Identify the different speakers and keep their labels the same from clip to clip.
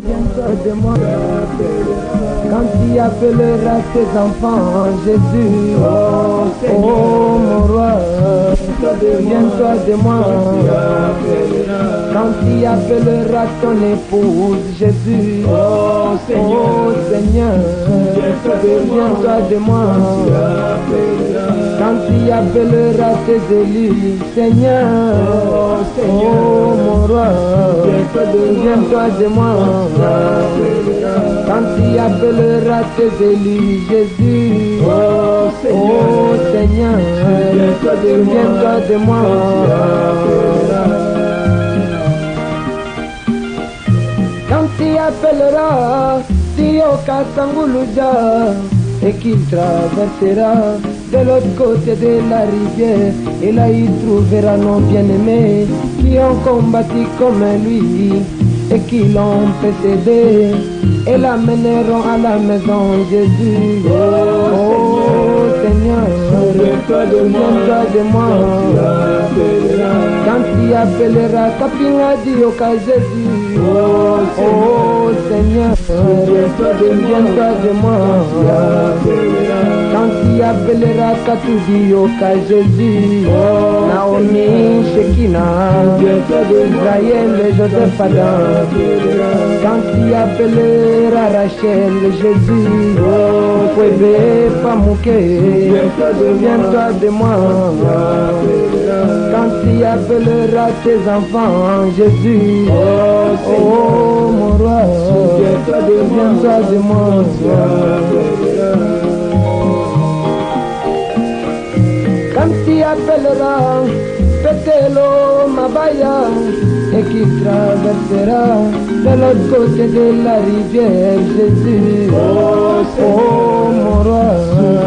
Speaker 1: Viens-toi de moi. Quand tu appelleras tes enfants, Jésus, oh mon roi, viens-toi de moi. Quand tu appelleras ton épouse, Jésus, oh Seigneur, viens-toi de moi. Quand tu appelleras tes élus, Seigneur, oh mon roi, viens-toi de moi. Quand tu appelleras tes élus, Jésus, oh Seigneur, viens-toi de moi. Quand tu appelleras Dio Kasanguluja et qu'il traversera de l'autre côté de la rivière, et là il trouvera nos bien-aimés qui ont combattu comme lui et qui l'ont précédé et l'amèneront à la maison Jésus. Oh Seigneur, viens-toi de moi. Quand tu appelleras Kapinga Dioka Jésus, oh Seigneur, viens-toi de moi. Quand tu appelleras Katudioka Jésus, Naomi Shekina, Israël Joseph Adam. Quand tu appelleras Rachel Jésus, Fouébé Pamouké, viens-toi de moi. Quand tu appelleras tes enfants Jésus, oh mon roi, viens-toi de moi. Quand tu appelleras Petelo Mabaya et qui traversera de l'autre côté de la rivière Jésus, oh mon roi,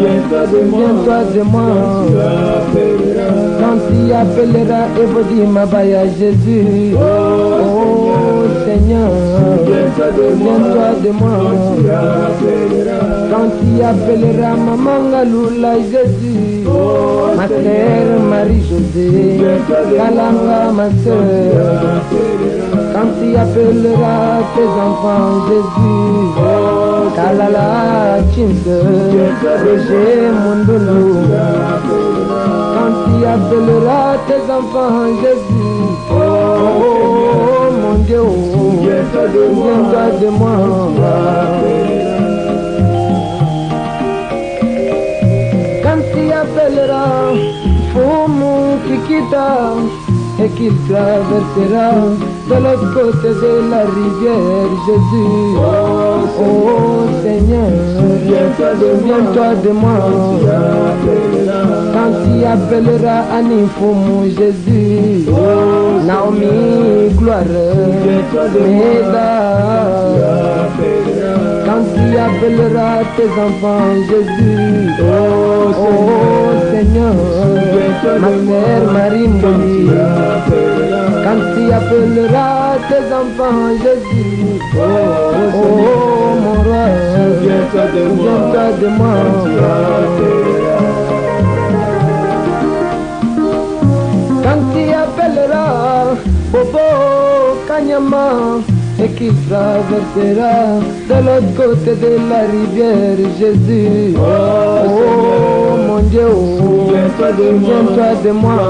Speaker 1: viens-toi de moi. Quand tu appelleras Evodi Mabaya Jésus, oh Seigneur, viens-toi de moi. Quand tu appelleras Maman Lula Jésus, ma sœur Marie-Josée, Kalanga ma sœur. Quand tu appelleras tes enfants Jésus, Kalala Chinde, Roger Mondolo. Quand tu appelleras tes enfants Jésus, oh mon Dieu, viens-toi de moi. Quand tu appelleras Foumou Kikita et qu'il traversera de l'autre côté de la rivière Jésus, oh Seigneur, viens-toi de moi. Quand tu appelleras Anifoumou Jésus, Naomi Gloire, Méda. Quand tu appelleras tes enfants Jésus, oh Seigneur, ma sœur Marie Mboli. Quand tu appelleras tes enfants Jésus, oh mon roi, viens-toi de moi. Quand tu appelleras Bobo Kanyama et qu'il traversera de l'autre côté de la rivière Jésus, oh mon Dieu, viens-toi de moi.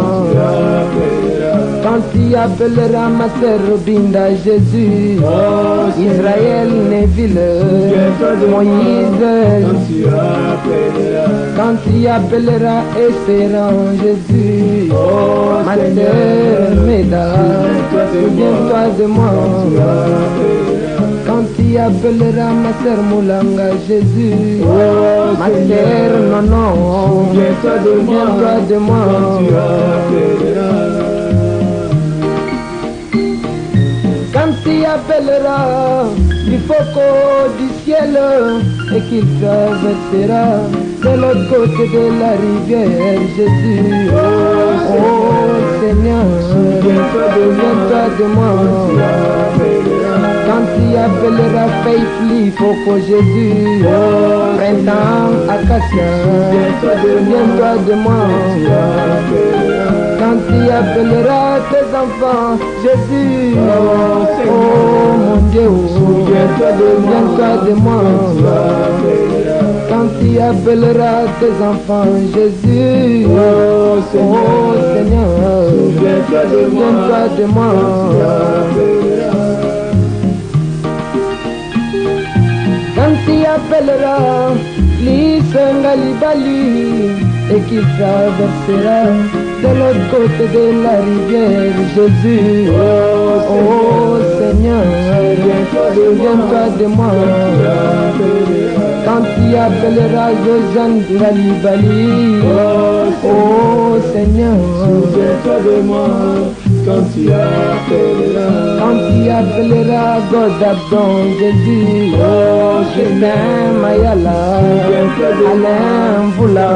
Speaker 1: Quand tu appelleras ma sœur Binda Jésus, Israël Neville, Moïse. Quand tu appelleras Espérance Jésus, ma sœur Méda, viens-toi de moi. Quand tu appelleras ma sœur Moulanga Jésus, ma sœur Nono, viens-toi de moi. Quand tu appelleras du foco du ciel et qu'il traversera de l'autre côté de la rivière Jésus, oh Seigneur, viens-toi de moi. Quand tu appelleras Faithfully Foco Jésus, printemps Acacia, viens-toi de moi. Quand Quand tu appelleras tes enfants, Jésus,
Speaker 2: Oh, Seigneur,
Speaker 1: oh mon Dieu,
Speaker 2: souviens-toi
Speaker 1: souviens-toi de moi. Quand tu appelleras tes enfants, Jésus,
Speaker 2: Oh,
Speaker 1: Seigneur, souviens-toi de moi. Quand tu appelleras l'Isenga Libali et qu'il traversera de l'autre côté de la rivière, Jésus, oh Seigneur, souviens-toi de moi. Quand tu appelleras Josiane Galibali, oh Seigneur,
Speaker 2: souviens-toi de moi. Quand tu appelleras,
Speaker 1: Godabdon, Jésus,
Speaker 2: oh
Speaker 1: Justin Mayala, Alain Boula.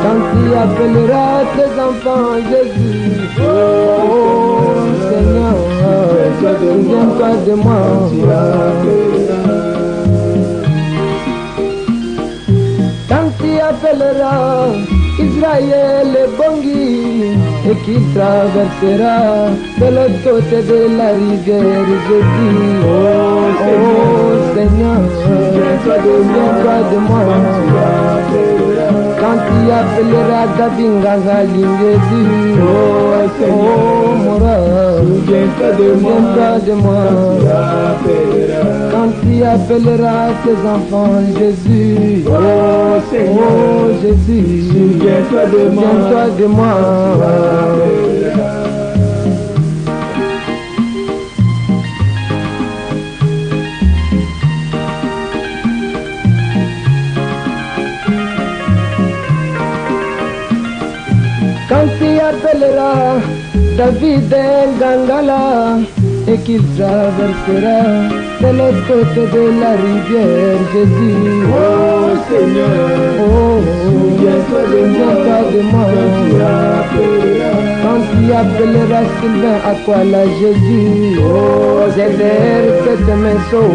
Speaker 1: Quand tu appelleras tes enfants, Jésus, oh Seigneur, souviens-toi de moi. Quand tu appelleras Israël et Bongi et qu'il traversera de l'autre côté de la rivière, Jésus, oh Seigneur, souviens-toi de moi. Quand tu appelleras Dabingaga Lingedi, oh Mora, souviens-toi de moi. Quand tu appelleras tes enfants, Jésus,
Speaker 2: oh Seigneur,
Speaker 1: oh Jésus,
Speaker 2: souviens-toi de moi.
Speaker 1: Quand tu appelleras David Ngangala et qu'il traversera de l'autre côté de la rivière, Jésus,
Speaker 2: Oh Seigneur,
Speaker 1: oh,
Speaker 2: souviens-toi de moi.
Speaker 1: Quand tu appelleras Sylvain Aquala, Jésus,
Speaker 2: Oh
Speaker 1: Zéder, cette maison,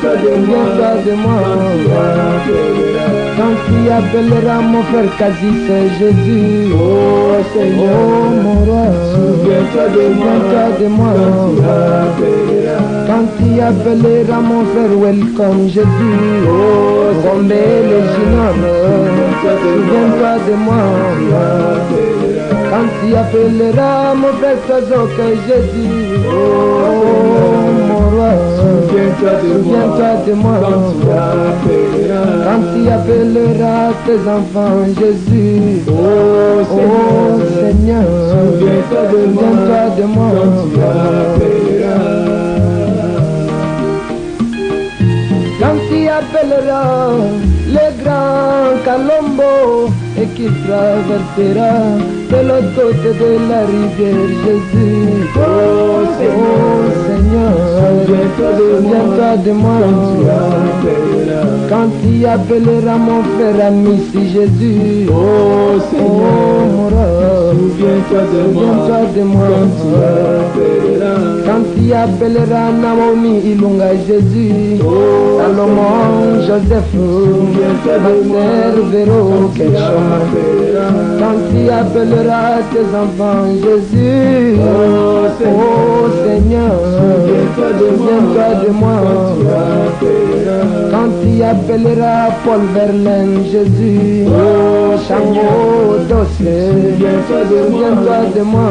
Speaker 1: souviens-toi de moi. Quand tu appelleras mon frère Kazis, Jésus,
Speaker 2: Oh Seigneur,
Speaker 1: oh mon roi, souviens-toi de moi. Quand tu appelleras mon frère Welcome, Jésus, Rombe le Junior, souviens-toi de moi. Quand tu appelleras mon frère Tazok, Jésus, oh mon roi, souviens-toi de moi. Quand tu appelleras tes enfants, Jésus, oh Seigneur, souviens-toi de moi. Quand tu appelleras le grand Kalombo et qu'il traversera de l'autre côté de la rivière, Jésus, oh Seigneur, souviens-toi de moi. Quand tu appelleras mon frère ami, si Jésus,
Speaker 2: oh Seigneur,
Speaker 1: mon roi, souviens-toi de moi. Quand tu appelleras Naomi Ilunga, Jésus, Salomon, Joseph, Master, Véro, Keshoma. Quand tu appelleras tes enfants, Jésus, oh Seigneur, souviens-toi de moi. Quand tu appelleras Paul Verlaine, Jésus, oh Chango, Dossé, souviens-toi de moi.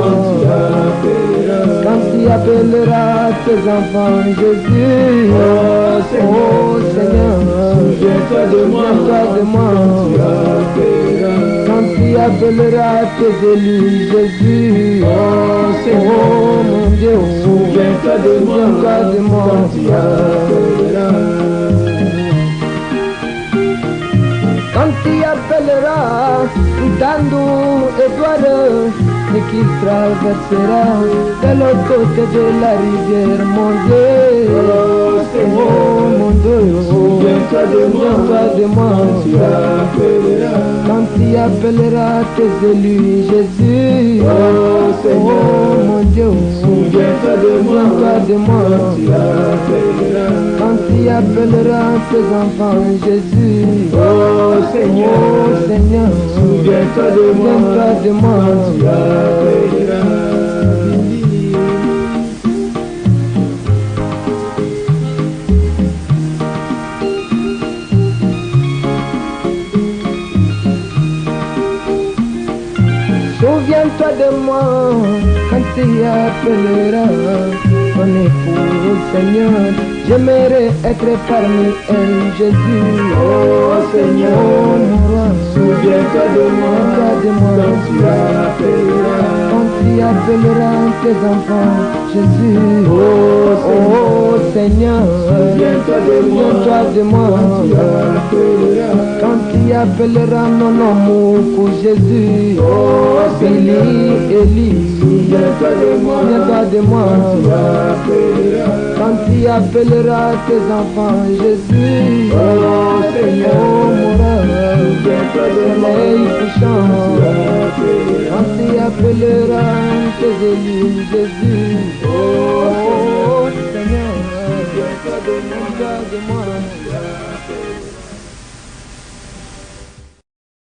Speaker 1: Quand tu appelleras tes enfants, Jésus, oh Seigneur, souviens-toi de moi. Quand tu appelleras tes élus, Jésus, oh mon Dieu, souviens-toi de moi. Quand tu appelleras Dandou Edouard et qu'il traversera de l'autre côté de la rivière, mon Dieu, oh mon Dieu, souviens-toi de moi. Quand tu appelleras tes élus, Jésus, oh mon Dieu, souviens-toi de moi. Quand tu tu appelleras tes enfants Jésus.
Speaker 2: Oh Seigneur,
Speaker 1: Oh Seigneur,
Speaker 2: souviens-toi de moi.
Speaker 1: souviens-toi de moi.
Speaker 2: Tu appelleras.
Speaker 1: Souviens-toi de moi quand tu appelleras ton époux, Seigneur. J'aimerais être parmi elles, Jésus.
Speaker 2: Oh Seigneur,
Speaker 1: mon roi,
Speaker 2: souviens-toi de moi.
Speaker 1: souviens-toi de moi.
Speaker 2: Quand tu appelleras.
Speaker 1: Quand tu appelleras tes enfants, Jésus.
Speaker 2: Oh
Speaker 1: Seigneur,
Speaker 2: souviens-toi de moi.
Speaker 1: souviens-toi de moi.
Speaker 2: Quand tu appelleras.
Speaker 1: Quand tu appelleras mon amour, Jésus.
Speaker 2: Oh
Speaker 1: Élie,
Speaker 2: Seigneur,
Speaker 1: Élie,
Speaker 2: souviens-toi de moi.
Speaker 1: souviens-toi de moi.
Speaker 2: Tu appelleras.
Speaker 1: Quand tu appelleras tes enfants, Jésus.
Speaker 2: Oh Seigneur,
Speaker 1: mon roi,
Speaker 2: souviens-toi de moi.
Speaker 1: soleil couchant.
Speaker 2: Tu appelleras.
Speaker 1: Quand tu appelleras tes élus, Jésus.
Speaker 2: Oh
Speaker 1: Seigneur,
Speaker 2: souviens-toi de moi.
Speaker 1: souviens-toi de moi.
Speaker 2: Tu appelleras.